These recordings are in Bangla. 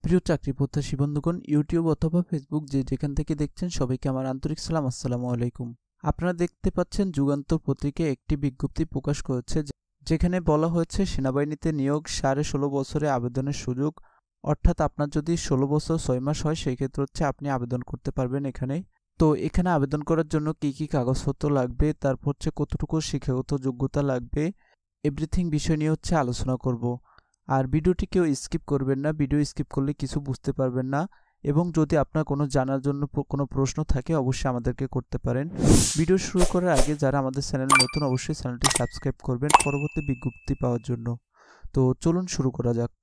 প্রিয় চাকরি প্রত্যাশী বন্ধুগণ, ইউটিউব অথবা ফেসবুক যেখান থেকে দেখছেন সবাইকে আমার আন্তরিক সালাম। আসসালামু আলাইকুম। আপনারা দেখতে পাচ্ছেন যুগান্তর পত্রিকায় একটি বিজ্ঞপ্তি প্রকাশ করেছে যেখানে বলা হয়েছে সেনাবাহিনীতে নিয়োগ 16.5 বছরে আবেদনের সুযোগ। অর্থাৎ আপনার যদি 16 বছর 6 মাস হয় সেই ক্ষেত্রে আপনি আবেদন করতে পারবেন এখানে। তো এখানে আবেদন করার জন্য কি কি কাগজপত্র লাগবে, তারপর কতটুকু শিক্ষাগত যোগ্যতা লাগবে, এভরিথিং বিষয় নিয়ে আলোচনা করব। আর ভিডিওটি কেউ স্কিপ করবেন না, ভিডিও স্কিপ করলে কিছু বুঝতে পারবেন না। এবং যদি আপনার কোনো জানার জন্য কোনো প্রশ্ন থাকে অবশ্যই আমাদেরকে করতে পারেন। ভিডিও শুরু করার আগে যারা আমাদের চ্যানেলে নতুন অবশ্যই চ্যানেলটি সাবস্ক্রাইব করবেন পরবর্তী বিজ্ঞপ্তি পাওয়ার জন্য। তো চলুন শুরু করা যাক।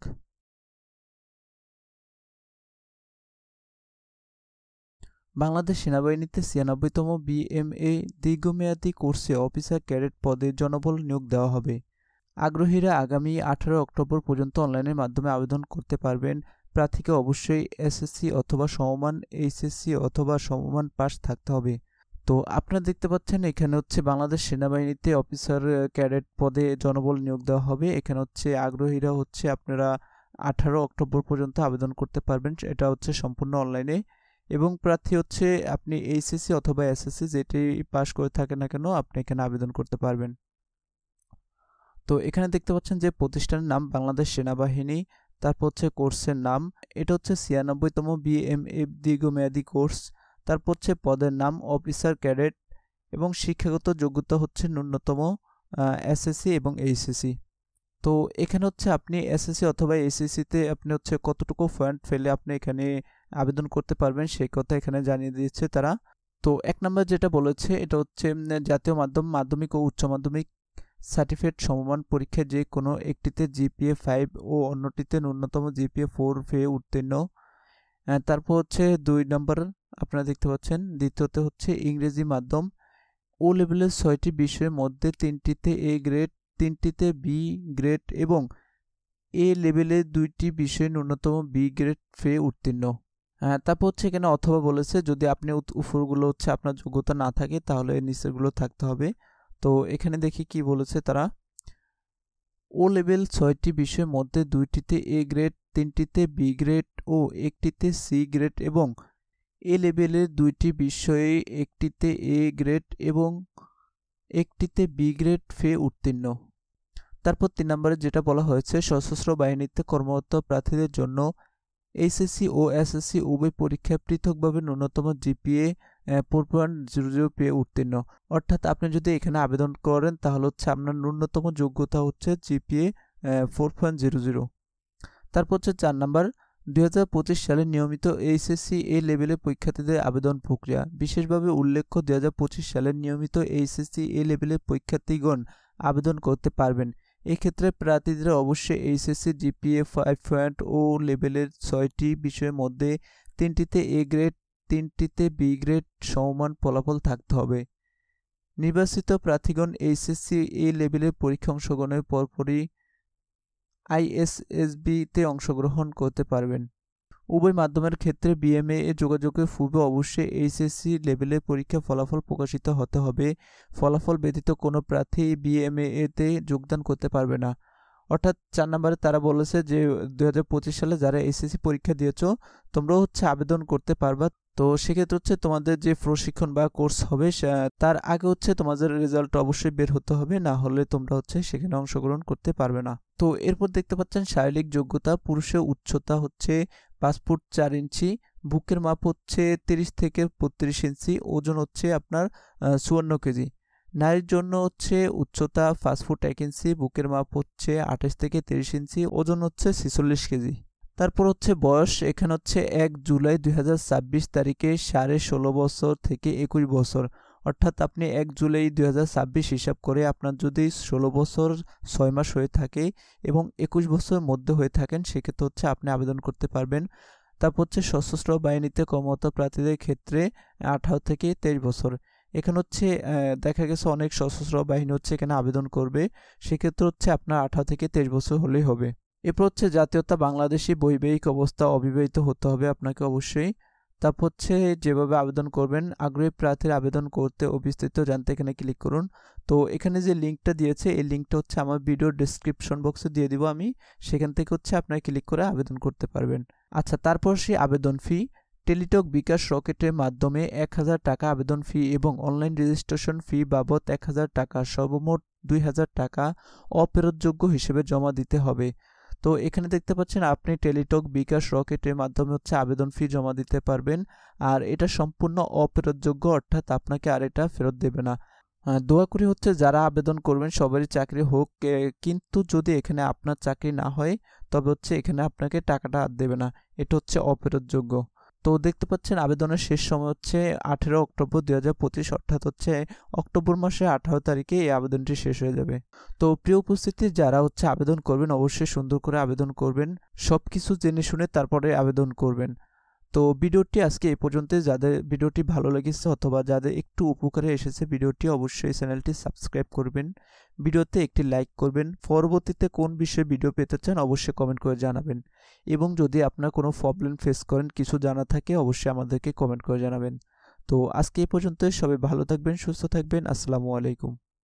বাংলাদেশ সেনাবাহিনীতে 96তম BMA দীর্ঘমেয়াদী কোর্সে অফিসার ক্যাডেট পদে জনবল নিয়োগ দেওয়া হবে। আগ্রহীরা আগামী 18 অক্টোবর পর্যন্ত অনলাইনের মাধ্যমে আবেদন করতে পারবেন। প্রার্থীকে অবশ্যই এসএসসি অথবা সমমান, এইচএসসি অথবা সমমান পাস থাকতে হবে। তো আপনারা দেখতে পাচ্ছেন এখানে বাংলাদেশ সেনাবাহিনীতে অফিসার ক্যাডেট পদে জনবল নিয়োগ দেওয়া হবে। এখানে আগ্রহীরা আপনারা 18 অক্টোবর পর্যন্ত আবেদন করতে পারবেন। এটা সম্পূর্ণ অনলাইনে। এবং প্রার্থী আপনি এইচএসসি অথবা এসএসসি যেটি পাস করে থাকেন না কেন আপনি এখানে আবেদন করতে পারবেন। তো এখানে দেখতে পাচ্ছেন যে প্রতিষ্ঠানের নাম বাংলাদেশ সেনাবাহিনী, তারপর কোর্সের নাম, এটা 96তম BMA দীর্ঘমেয়াদী কোর্স, তারপর পদের নাম অফিসার ক্যাডেট এবং শিক্ষাগত যোগ্যতা ন্যূনতম এসএসসি এবং এইচএসসি। তো এখানে আপনি এসএসসি অথবা এইচএসসিতে আপনি কতটুকু পয়েন্ট ফেলে আপনি এখানে আবেদন করতে পারবেন সেই কথা এখানে জানিয়ে দিয়েছে তারা। তো এক নম্বর যেটা বলেছে এটা জাতীয় মাধ্যমিক ও উচ্চ মাধ্যমিক সার্টিফিকেট সমমান পরীক্ষায় যে কোনো একটিতে জিপিএ 5 ও অন্যটিতে ন্যূনতম জিপিএ 4 পেয়ে উত্তীর্ণ। তারপর 2 নম্বর আপনারা দেখতে পাচ্ছেন, দ্বিতীয়তে ইংরেজি মাধ্যম। ও লেভেলের 6টি বিষয়ের মধ্যে 3টিতে এ গ্রেড, 3টিতে বি গ্রেড এবং এ লেভেলের 2টি বিষয়ে ন্যূনতম বি গ্রেড পেয়ে উত্তীর্ণ। তারপর এখানে অথবা বলেছে যদি আপনি উপরগুলো আপনার যোগ্যতা না থাকে তাহলে নিচেরগুলো থাকতে হবে। তো এখানে দেখি কি বলেছে তারা। ও লেভেল 6টি বিষয়ের মধ্যে 2টিতে এ গ্রেড, 3টিতে বি গ্রেড ও একটিতে সি গ্রেড এবং এ লেভেলের 2টি বিষয়ে একটিতে এ গ্রেড এবং একটিতে বি গ্রেড পেয়ে উত্তীর্ণ। তারপর 3 নম্বরে যেটা বলা হয়েছে সশস্ত্র বাহিনীতে কর্মরত প্রার্থীদের জন্য এইচএসসি ও এসএসসি উভয় পরীক্ষায় পৃথকভাবে ন্যূনতম জিপিএ 4.00 পেয়ে উত্তীর্ণ। অর্থাৎ আপনি যদি এখানে আবেদন করেন তাহলে আপনার ন্যূনতম যোগ্যতা জিপিএ 4.00। তারপর 4 নম্বর 2025 সালে নিয়মিত এইচএসসি এ লেভেলের পরীক্ষার্থীদের আবেদন প্রক্রিয়া। বিশেষভাবে উল্লেখ্য 2025 সালের নিয়মিত এইচএসসি এ লেভেলের পরীক্ষার্থীগণ আবেদন করতে পারবেন। এক্ষেত্রে প্রার্থীদের অবশ্যই এইচএসসি জিপিএ 5 ও লেভেলের 6টি বিষয়ের মধ্যে 3টিতে এ গ্রেড, 3টিতে বি গ্রেড সমমান ফলাফল থাকতে হবে। নির্বাচিত প্রার্থীগণ এইচএসসি এ লেভেলের পরীক্ষা অংশগ্রহণের পরপরই আইএসএসবিতে অংশগ্রহণ করতে পারবেন। উভয় মাধ্যমের ক্ষেত্রে বিএমএ এ যোগাযোগের পূর্বে অবশ্যই এইচএসসি লেভেলের পরীক্ষা ফলাফল প্রকাশিত হতে হবে। ফলাফল ব্যতীত কোনো প্রার্থী বিএমএ-তে যোগদান করতে পারবে না। অর্থাৎ 4 নম্বরে তারা বলেছে যে 2025 সালে যারা এইচএসসি পরীক্ষা দিয়েছো তোমরাও আবেদন করতে পারবা। তো সেক্ষেত্রে তোমাদের যে প্রশিক্ষণ বা কোর্স হবে তার আগে তোমাদের রেজাল্ট অবশ্যই বের হতে হবে, না হলে তোমরা সেখানে অংশগ্রহণ করতে পারবে না। তো এরপর দেখতে পাচ্ছেন শারীরিক যোগ্যতা। পুরুষের উচ্চতা 5 ফুট 4 ইঞ্চি, বুকের মাপ 30 থেকে 32 ইঞ্চি, ওজন আপনার 54 কেজি। নারীর জন্য উচ্চতা 5 ফুট 1 ইঞ্চি, বুকের মাপ 28 থেকে 30 ইঞ্চি, ওজন 46 কেজি। তারপর বয়স, এখানে 1 জুলাই 2026 তারিখে 16.5 বছর থেকে 21 বছর। অর্থাৎ আপনি 1 জুলাই 2026 হিসাব করে আপনার যদি 16 বছর 6 মাস হয়ে থাকে এবং 21 বছরের মধ্যে হয়ে থাকেন সেক্ষেত্রে আপনি আবেদন করতে পারবেন। তারপর সশস্ত্র বাহিনীতে কর্মরত প্রার্থীদের ক্ষেত্রে 18 থেকে 23 বছর। এখানে দেখা গেছে অনেক সশস্ত্র বাহিনী এখানে আবেদন করবে, সেক্ষেত্রে আপনার 18 থেকে 23 বছর হলেই হবে। এরপর জাতীয়তা বাংলাদেশি, বৈবাহিক অবস্থা অবিবাহিত হতে হবে আপনাকে অবশ্যই। তারপর হচ্ছে যেভাবে আবেদন করবেন, আগ্রহী প্রার্থীর আবেদন করতে ও বিস্তারিত জানতে এখানে ক্লিক করুন। তো এখানে যে লিঙ্কটা দিয়েছে এই লিঙ্কটা হচ্ছে আমার ভিডিওর ডেসক্রিপশন বক্সে দিয়ে দিব আমি, সেখান থেকে হচ্ছে আপনারা ক্লিক করে আবেদন করতে পারবেন। আচ্ছা, তারপর সেই আবেদন ফি, টেলিটক বিকাশ রকেটের মাধ্যমে ১,০০০ টাকা আবেদন ফি এবং অনলাইন রেজিস্ট্রেশন ফি বাবদ ১,০০০ টাকা, সর্বমোট ২,০০০ টাকা অফেরতযোগ্য হিসেবে জমা দিতে হবে। তো এখানে দেখতে পাচ্ছেন আপনি টেলিটক বিকাশ রকেটের মাধ্যমে হচ্ছে আবেদন ফি জমা দিতে পারবেন, আর এটা সম্পূর্ণ অফেরতযোগ্য, অর্থাৎ আপনাকে আর এটা ফেরত দেবে না। দোয়া করি হচ্ছে যারা আবেদন করবেন সবারই চাকরি হোক, কিন্তু যদি এখানে আপনার চাকরি না হয় তবে হচ্ছে এখানে আপনাকে টাকাটা আর দেবে না, এটা হচ্ছে অফেরতযোগ্য। তো দেখতে পাচ্ছেন আবেদনের শেষ সময় হচ্ছে 18 অক্টোবর 2025, অর্থাৎ হচ্ছে অক্টোবর মাসের 18 তারিখে এই আবেদনটি শেষ হয়ে যাবে। তো প্রিয় উপস্থিতি, যারা হচ্ছে আবেদন করবেন অবশ্যই সুন্দর করে আবেদন করবেন, সব কিছু জেনে শুনে তারপরে আবেদন করবেন। তো ভিডিওটি আজকে এই পর্যন্তই। যাদের ভিডিওটি ভালো লেগেছে অথবা যাদের একটু উপকারে এসেছে ভিডিওটি, অবশ্যই চ্যানেলটি সাবস্ক্রাইব করবেন, ভিডিওতে একটি লাইক করবেন। পরবর্তীতে কোন বিষয়ে ভিডিও পেতে চান অবশ্যই কমেন্ট করে জানাবেন, এবং যদি আপনার কোনো প্রবলেম ফেস করেন, কিছু জানা থাকে, অবশ্যই আমাদেরকে কমেন্ট করে জানাবেন। তো আজকে এই পর্যন্তই। সবাই ভালো থাকবেন, সুস্থ থাকবেন। আসসালামু আলাইকুম।